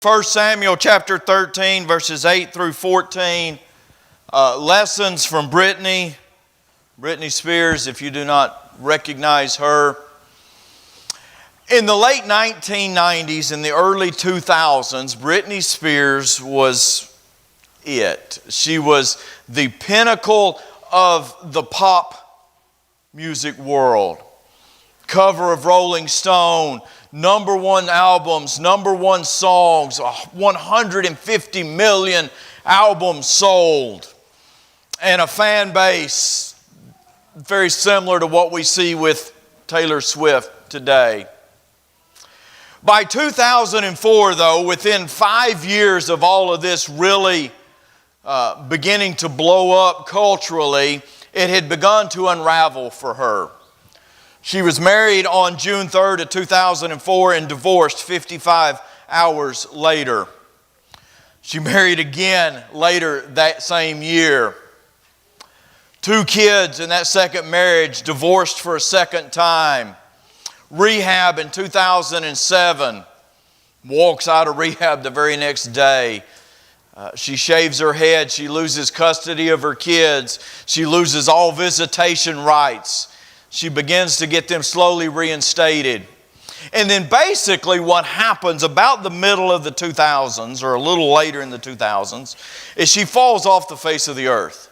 1 Samuel chapter 13, verses 8 through 14. Lessons from Britney. Britney Spears, if you do not recognize her. In the late 1990s and the early 2000s, Britney Spears was it. She was the pinnacle of the pop music world. Cover of Rolling Stone, number one albums, number one songs, 150 million albums sold, and a fan base very similar to what we see with Taylor Swift today. By 2004, though, within 5 years of all of this really beginning to blow up culturally, it had begun to unravel for her. She was married on June 3rd of 2004 and divorced 55 hours later. She married again later that same year. 2 kids in that second marriage, divorced for a second time. Rehab in 2007. Walks out of rehab the very next day. She shaves her head. She loses custody of her kids. She loses all visitation rights. She begins to get them slowly reinstated. And then basically what happens about the middle of the 2000s, or a little later in the 2000s, is she falls off the face of the earth.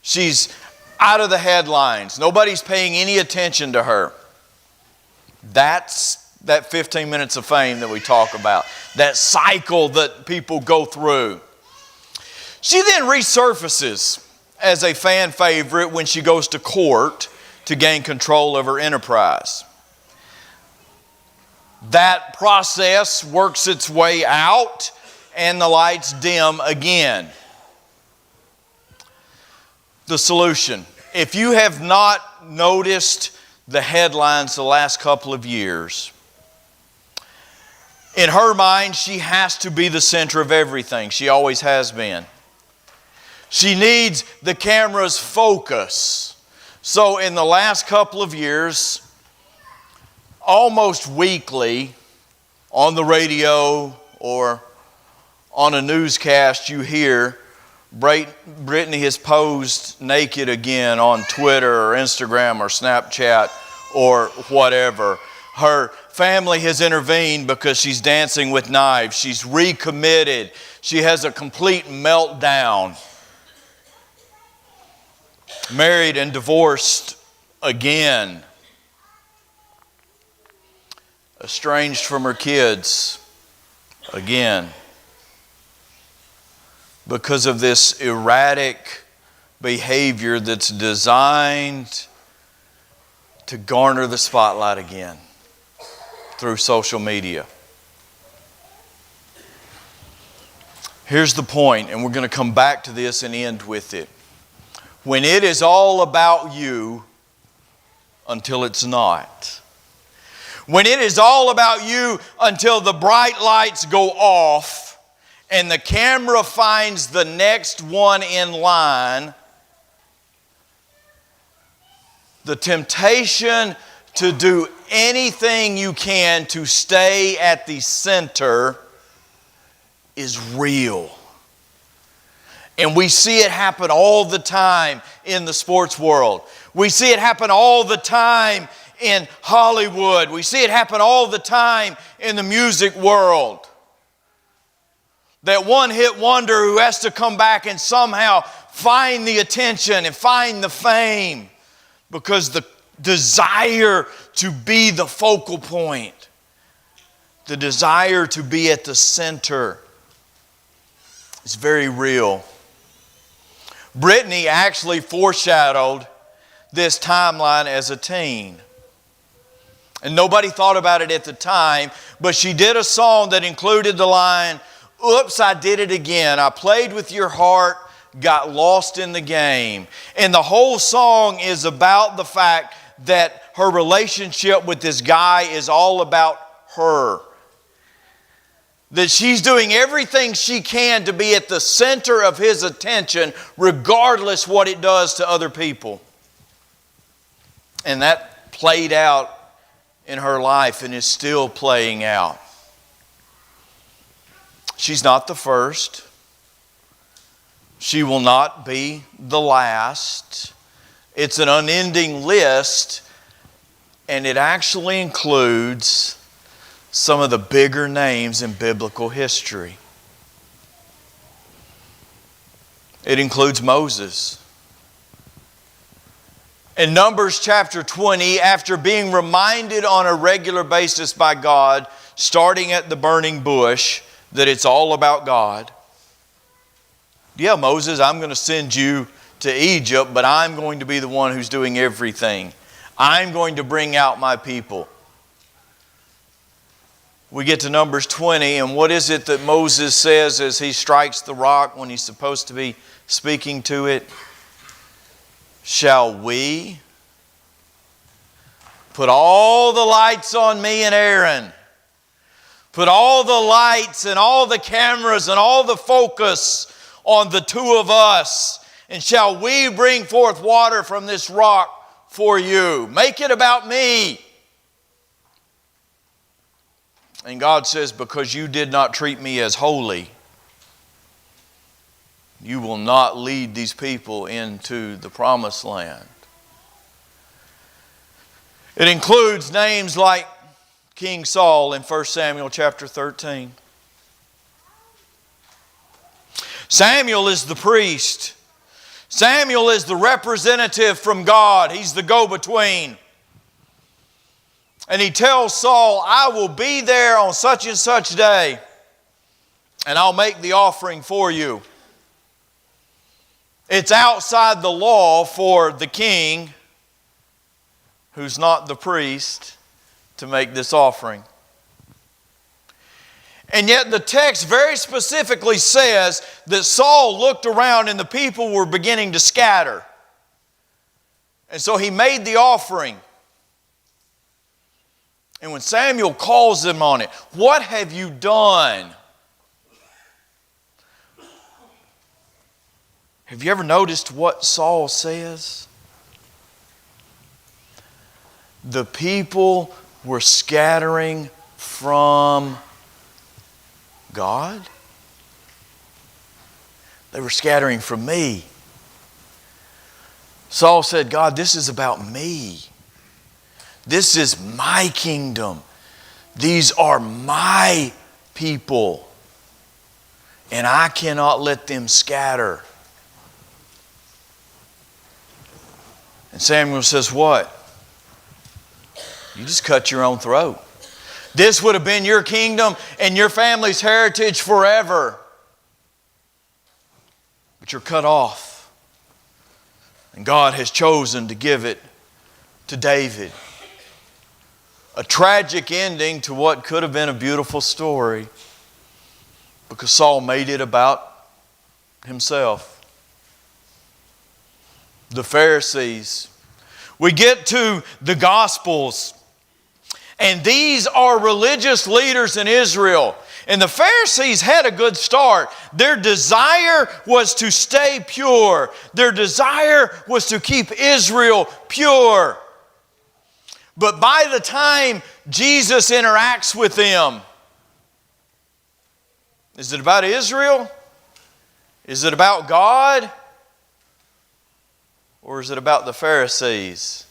She's out of the headlines. Nobody's paying any attention to her. That's that 15 minutes of fame that we talk about. That cycle that people go through. She then resurfaces as a fan favorite when she goes to court to gain control of her enterprise. That process works its way out and the lights dim again. The solution. If you have not noticed the headlines the last couple of years, in her mind, she has to be the center of everything. She always has been. She needs the camera's focus. So in the last couple of years, almost weekly, on the radio or on a newscast, you hear Britney has posed naked again on Twitter or Instagram or Snapchat or whatever. Her family has intervened because she's dancing with knives. She's recommitted. She has a complete meltdown. Married and divorced again. Estranged from her kids again. Because of this erratic behavior that's designed to garner the spotlight again through social media. Here's the point, and we're going to come back to this and end with it. When it is all about you until it's not. When it is all about you until the bright lights go off and the camera finds the next one in line, the temptation to do anything you can to stay at the center is real. And we see it happen all the time in the sports world. We see it happen all the time in Hollywood. We see it happen all the time in the music world. That one-hit wonder who has to come back and somehow find the attention and find the fame because the desire to be the focal point, the desire to be at the center is very real. Britney actually foreshadowed this timeline as a teen. And nobody thought about it at the time, but she did a song that included the line, "Oops, I did it again. I played with your heart, got lost in the game." And the whole song is about the fact that her relationship with this guy is all about her. That she's doing everything she can to be at the center of his attention, regardless what it does to other people. And that played out in her life and is still playing out. She's not the first. She will not be the last. It's an unending list, and it actually includes some of the bigger names in biblical history. It includes Moses. In Numbers chapter 20, after being reminded on a regular basis by God, starting at the burning bush, that it's all about God. Yeah, Moses, I'm going to send you to Egypt, but I'm going to be the one who's doing everything. I'm going to bring out my people. We get to Numbers 20, and what is it that Moses says as he strikes the rock when he's supposed to be speaking to it? Shall we put all the lights on me and Aaron? Put all the lights and all the cameras and all the focus on the two of us. And shall we bring forth water from this rock for you? Make it about me. And God says, because you did not treat me as holy, you will not lead these people into the promised land. It includes names like King Saul in 1 Samuel chapter 13. Samuel is the priest. Samuel is the representative from God. He's the go-between. And he tells Saul, I will be there on such and such day, and I'll make the offering for you. It's outside the law for the king, who's not the priest, to make this offering. And yet the text very specifically says that Saul looked around and the people were beginning to scatter. And so he made the offering. And when Samuel calls them on it, what have you done? Have you ever noticed what Saul says? The people were scattering from God. They were scattering from me. Saul said, God, this is about me. This is my kingdom. These are my people. And I cannot let them scatter. And Samuel says, what? You just cut your own throat. This would have been your kingdom and your family's heritage forever. But you're cut off. And God has chosen to give it to David. A tragic ending to what could have been a beautiful story, because Saul made it about himself. The Pharisees. We get to the Gospels, and these are religious leaders in Israel. And the Pharisees had a good start. Their desire was to stay pure. Their desire was to keep Israel pure. But by the time Jesus interacts with them, is it about Israel? Is it about God? Or is it about the Pharisees?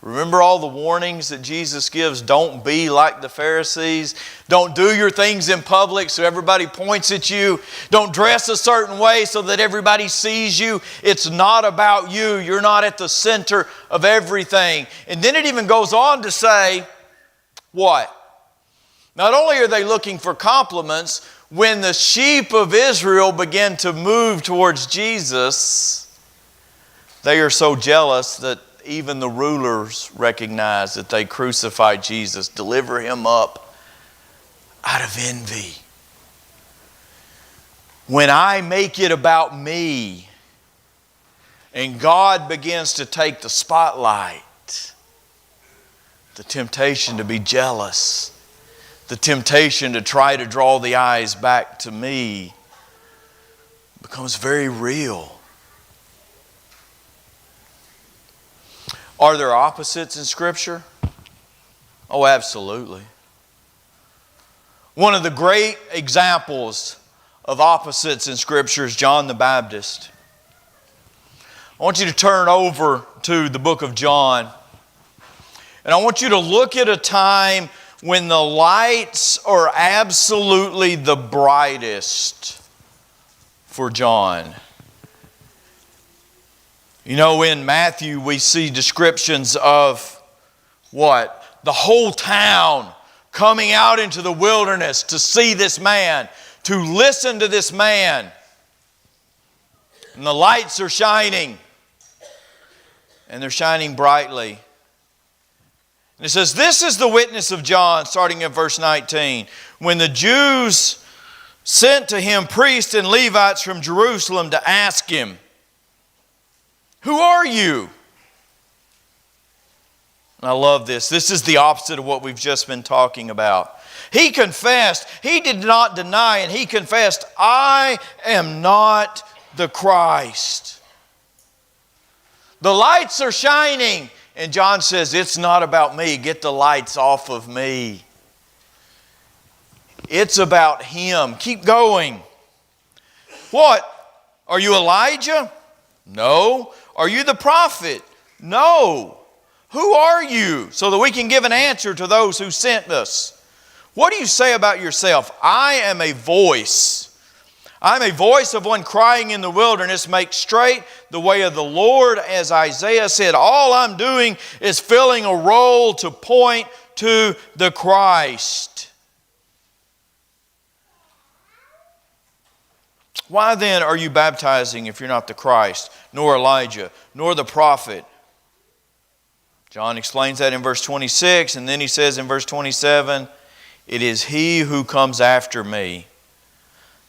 Remember all the warnings that Jesus gives? Don't be like the Pharisees. Don't do your things in public so everybody points at you. Don't dress a certain way so that everybody sees you. It's not about you. You're not at the center of everything. And then it even goes on to say, what? Not only are they looking for compliments, when the sheep of Israel begin to move towards Jesus, they are so jealous that even the rulers recognize that they crucified Jesus, deliver him up out of envy. When I make it about me and God begins to take the spotlight, the temptation to be jealous, the temptation to try to draw the eyes back to me becomes very real. Are there opposites in Scripture? Oh, absolutely. One of the great examples of opposites in Scripture is John the Baptist. I want you to turn over to the book of John. And I want you to look at a time when the lights are absolutely the brightest for John. You know, in Matthew we see descriptions of what? The whole town coming out into the wilderness to see this man, to listen to this man. And the lights are shining. And they're shining brightly. And it says, this is the witness of John, starting at verse 19. When the Jews sent to him priests and Levites from Jerusalem to ask him, who are you? And I love this. This is the opposite of what we've just been talking about. He confessed, he did not deny, and he confessed, I am not the Christ. The lights are shining, and John says, it's not about me. Get the lights off of me. It's about him. Keep going. What? Are you Elijah? No. Are you the prophet? No. Who are you? So that we can give an answer to those who sent us. What do you say about yourself? I am a voice. I'm a voice of one crying in the wilderness, make straight the way of the Lord, as Isaiah said. All I'm doing is filling a role to point to the Christ. Why then are you baptizing if you're not the Christ, nor Elijah, nor the prophet? John explains that in verse 26, and then he says in verse 27, it is he who comes after me,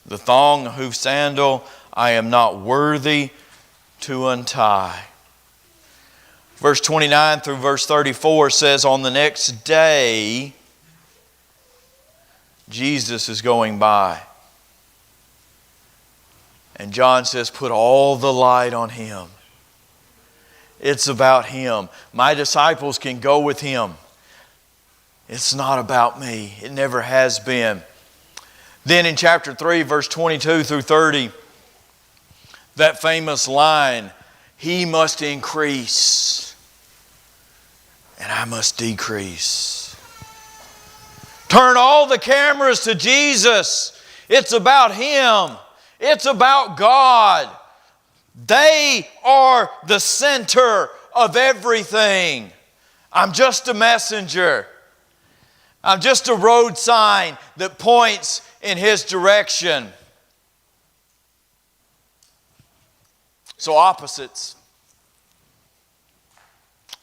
the thong of whose sandal I am not worthy to untie. Verse 29 through verse 34 says, on the next day, Jesus is going by. And John says, put all the light on him. It's about him. My disciples can go with him. It's not about me. It never has been. Then in chapter 3, verse 22 through 30, that famous line, he must increase and I must decrease. Turn all the cameras to Jesus. It's about him. It's about God. They are the center of everything. I'm just a messenger. I'm just a road sign that points in his direction. So opposites.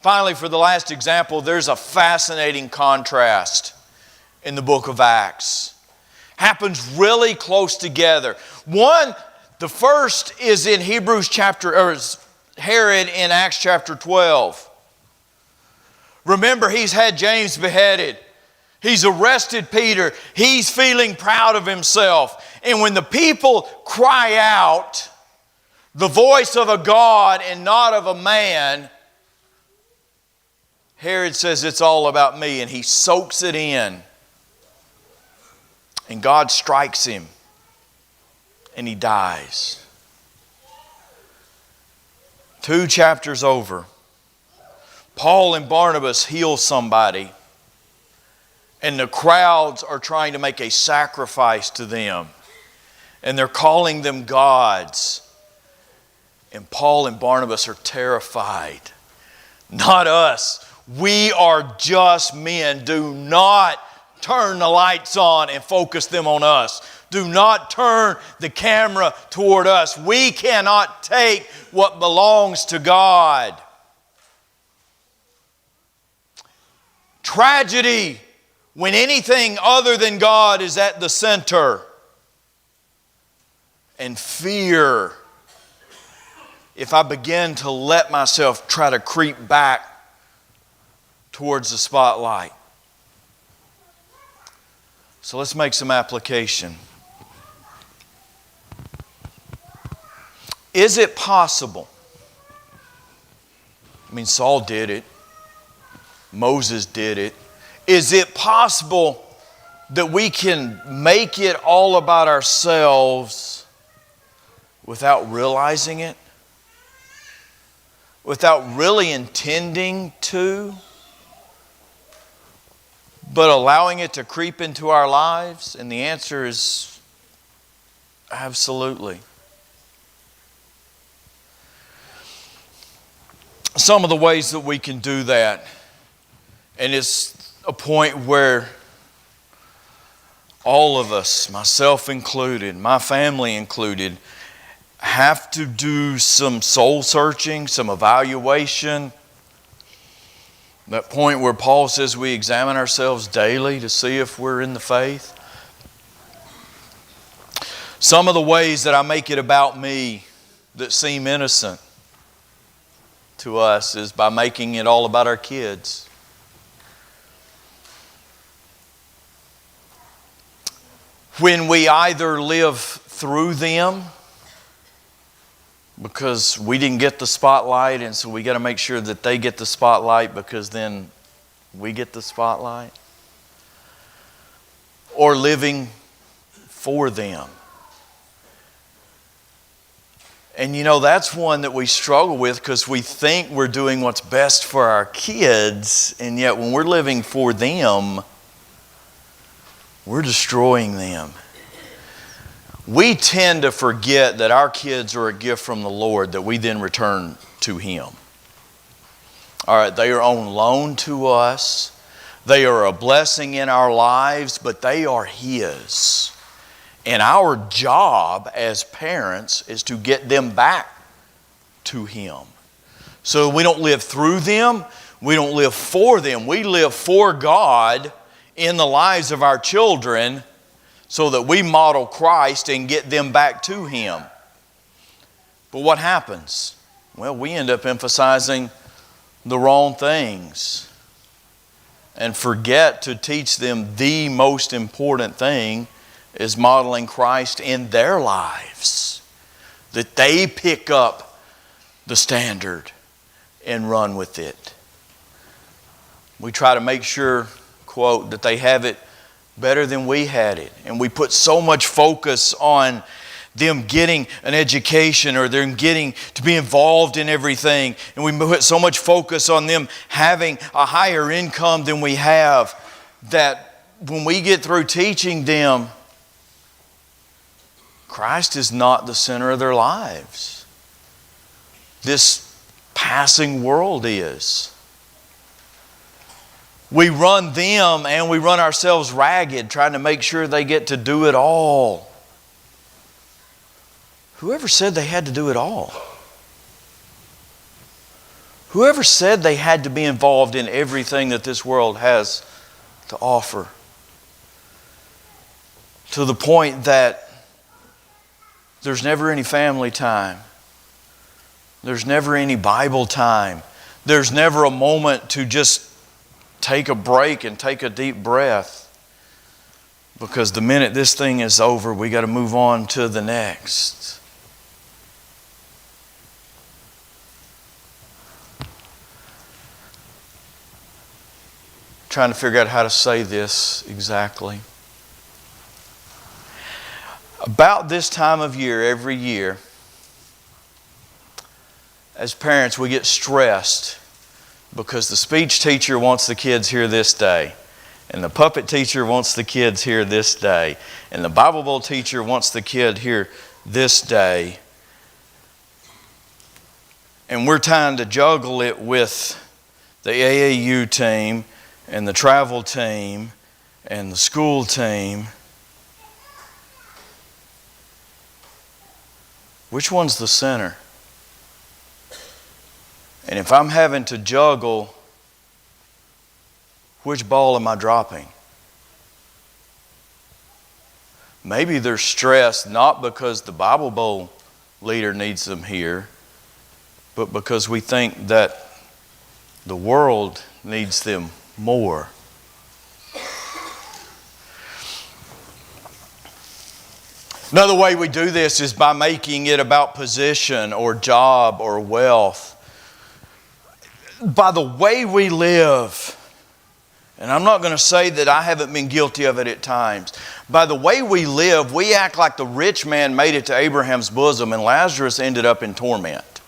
Finally, for the last example, there's a fascinating contrast in the book of Acts. Happens really close together. One, the first is in Herod in Acts chapter 12. Remember, he's had James beheaded. He's arrested Peter. He's feeling proud of himself. And when the people cry out, the voice of a God and not of a man, Herod says it's all about me, and he soaks it in. And God strikes him, and he dies. 2 chapters over, Paul and Barnabas heal somebody, and the crowds are trying to make a sacrifice to them, and they're calling them gods. And Paul and Barnabas are terrified. Not us. We are just men. Do not turn the lights on and focus them on us. Do not turn the camera toward us. We cannot take what belongs to God. Tragedy when anything other than God is at the center. And fear if I begin to let myself try to creep back towards the spotlight. So let's make some application. Is it possible? I mean, Saul did it. Moses did it. Is it possible that we can make it all about ourselves without realizing it, without really intending to, but allowing it to creep into our lives? And the answer is absolutely. Some of the ways that we can do that, and it's a point where all of us, myself included, my family included, have to do some soul searching, some evaluation. That point where Paul says we examine ourselves daily to see if we're in the faith. Some of the ways that I make it about me that seem innocent to us is by making it all about our kids. When we either live through them because we didn't get the spotlight, and so we got to make sure that they get the spotlight because then we get the spotlight, or living for them. And you know, that's one that we struggle with because we think we're doing what's best for our kids, and yet when we're living for them, we're destroying them. We tend to forget that our kids are a gift from the Lord that we then return to Him. All right, they are on loan to us. They are a blessing in our lives, but they are His. And our job as parents is to get them back to Him. So we don't live through them. We don't live for them. We live for God in the lives of our children so that we model Christ and get them back to Him. But what happens? Well, we end up emphasizing the wrong things and forget to teach them the most important thing is modeling Christ in their lives. That they pick up the standard and run with it. We try to make sure, quote, that they have it better than we had it. And we put so much focus on them getting an education or them getting to be involved in everything. And we put so much focus on them having a higher income than we have that when we get through teaching them, Christ is not the center of their lives. This passing world is. We run them and we run ourselves ragged trying to make sure they get to do it all. Whoever said they had to do it all? Whoever said they had to be involved in everything that this world has to offer? To the point that there's never any family time. There's never any Bible time. There's never a moment to just take a break and take a deep breath. Because the minute this thing is over, we got to move on to the next. Trying to figure out how to say this exactly. About this time of year, every year, as parents, we get stressed because the speech teacher wants the kids here this day, and the puppet teacher wants the kids here this day, and the Bible Bowl teacher wants the kid here this day. And we're trying to juggle it with the AAU team and the travel team and the school team. Which one's the center? And if I'm having to juggle, which ball am I dropping? Maybe they're stressed not because the Bible Bowl leader needs them here, but because we think that the world needs them more. Another way we do this is by making it about position or job or wealth. By the way we live And I'm not going to say that I haven't been guilty of it at times. By the way we live, we act like the rich man made it to Abraham's bosom and Lazarus ended up in torment.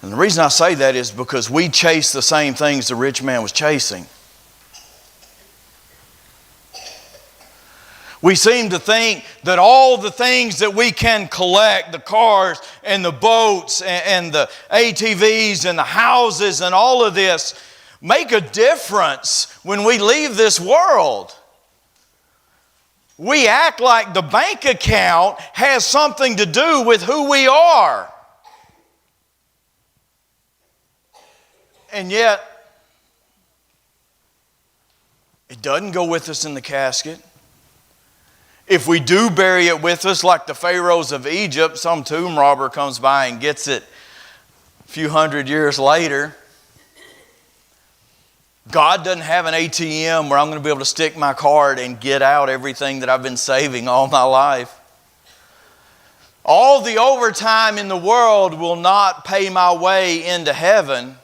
And the reason I say that is because we chase the same things the rich man was chasing. We seem to think that all the things that we can collect, the cars and the boats and the ATVs and the houses and all of this, make a difference when we leave this world. We act like the bank account has something to do with who we are. And yet, it doesn't go with us in the casket. If we do bury it with us, like the pharaohs of Egypt, some tomb robber comes by and gets it a few hundred years later. God doesn't have an ATM where I'm going to be able to stick my card and get out everything that I've been saving all my life. All the overtime in the world will not pay my way into heaven.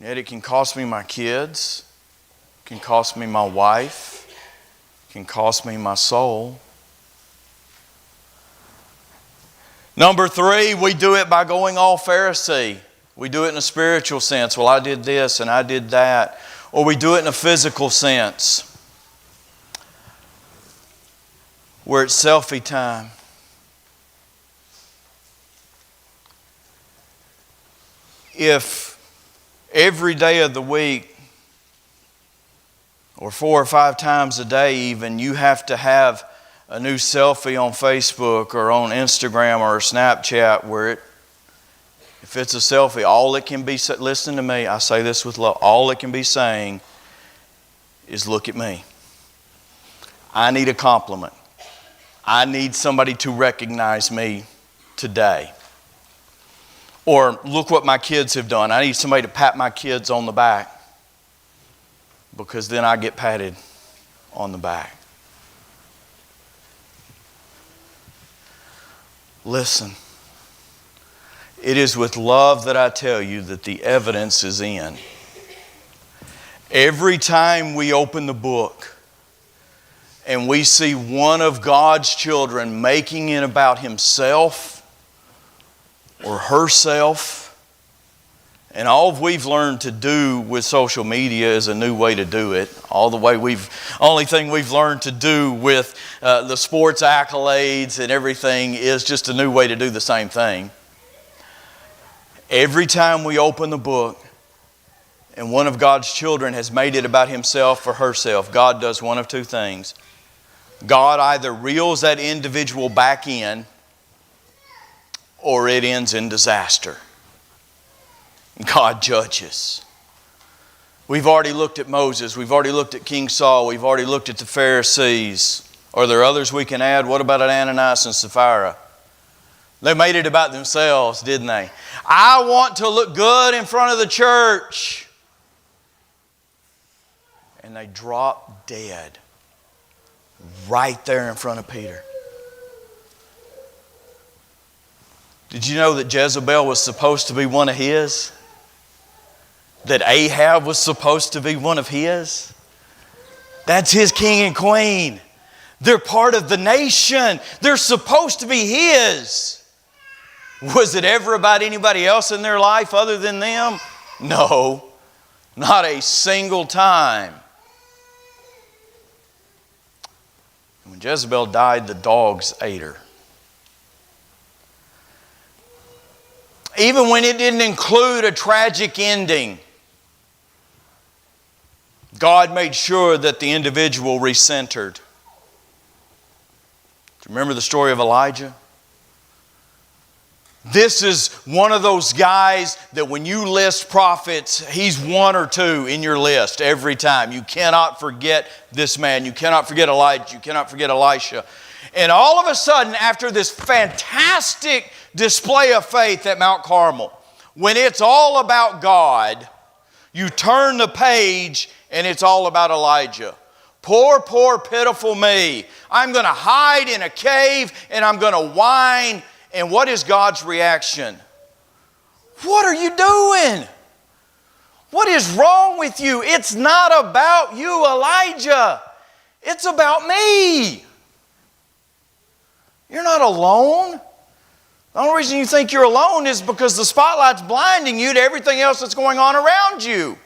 Yet it can cost me my kids, it can cost me my wife, it can cost me my soul. Number 3, we do it by going all Pharisee. We do it in a spiritual sense. Well, I did this and I did that. Or we do it in a physical sense, where it's selfie time. If every day of the week, or 4 or 5 times a day even, you have to have a new selfie on Facebook or on Instagram or Snapchat where if it's a selfie, all it can be, listen to me, I say this with love, all it can be saying is look at me. I need a compliment. I need somebody to recognize me today. Or look what my kids have done. I need somebody to pat my kids on the back, because then I get patted on the back. Listen, it is with love that I tell you that the evidence is in. Every time we open the book and we see one of God's children making it about himself or herself, and all we've learned to do with social media is a new way to do it. Only thing we've learned to do with the sports accolades and everything is just a new way to do the same thing. Every time we open the book and one of God's children has made it about himself or herself, God does one of 2 things. God either reels that individual back in, or it ends in disaster. God judges. We've already looked at Moses. We've already looked at King Saul. We've already looked at the Pharisees. Are there others we can add? What about Ananias and Sapphira? They made it about themselves, didn't they? I want to look good in front of the church. And they dropped dead right there in front of Peter. Did you know that Jezebel was supposed to be one of his? That Ahab was supposed to be one of his? That's his king and queen. They're part of the nation. They're supposed to be his. Was it ever about anybody else in their life other than them? No, not a single time. When Jezebel died, the dogs ate her. Even when it didn't include a tragic ending, God made sure that the individual recentered. Do you remember the story of Elijah? This is one of those guys that when you list prophets, he's 1 or 2 in your list every time. You cannot forget this man. You cannot forget Elijah. You cannot forget Elisha. And all of a sudden, after this fantastic display of faith at Mount Carmel, when it's all about God, you turn the page and it's all about Elijah. Poor, poor, pitiful me. I'm going to hide in a cave and I'm going to whine. And what is God's reaction? What are you doing? What is wrong with you? It's not about you, Elijah. It's about me. You're not alone. The only reason you think you're alone is because the spotlight's blinding you to everything else that's going on around you.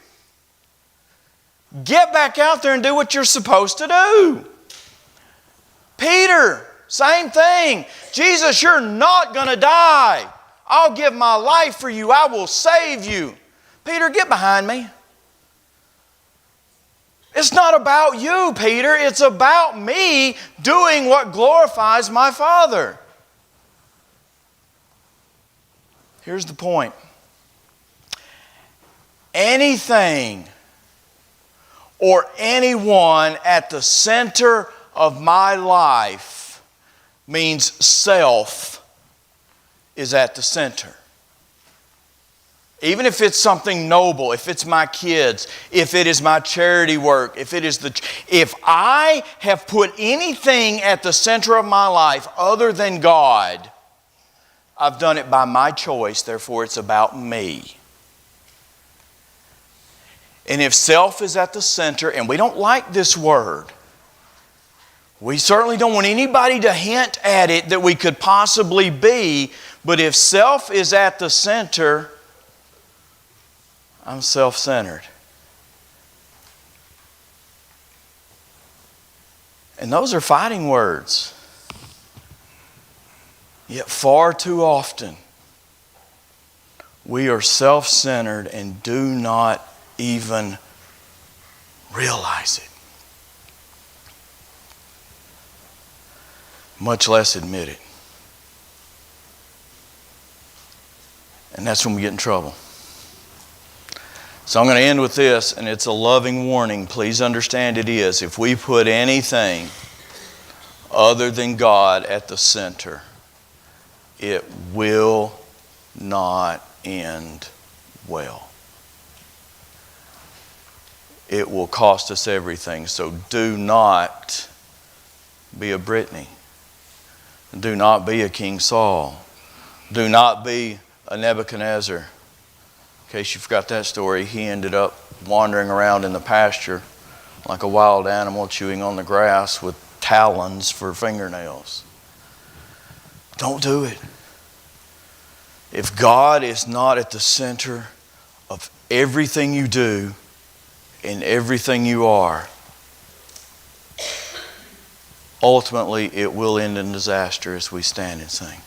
Get back out there and do what you're supposed to do. Peter, same thing. Jesus, you're not going to die. I'll give my life for you. I will save you. Peter, get behind me. It's not about you, Peter. It's about me doing what glorifies my Father. Here's the point. Anything or anyone at the center of my life means self is at the center. Even if it's something noble, if it's my kids, if it is my charity work, if I have put anything at the center of my life other than God, I've done it by my choice, therefore it's about me. And if self is at the center, and we don't like this word, we certainly don't want anybody to hint at it that we could possibly be, but if self is at the center, I'm self-centered. And those are fighting words. Yet far too often, we are self-centered and do not even realize it. Much less admit it. And that's when we get in trouble. So I'm going to end with this, and it's a loving warning. Please understand it is. If we put anything other than God at the center, it will not end well. It will cost us everything. So do not be a Britney. Do not be a King Saul. Do not be a Nebuchadnezzar. In case you forgot that story, he ended up wandering around in the pasture like a wild animal, chewing on the grass with talons for fingernails. Don't do it. If God is not at the center of everything you do and everything you are, ultimately it will end in disaster as we stand and sing.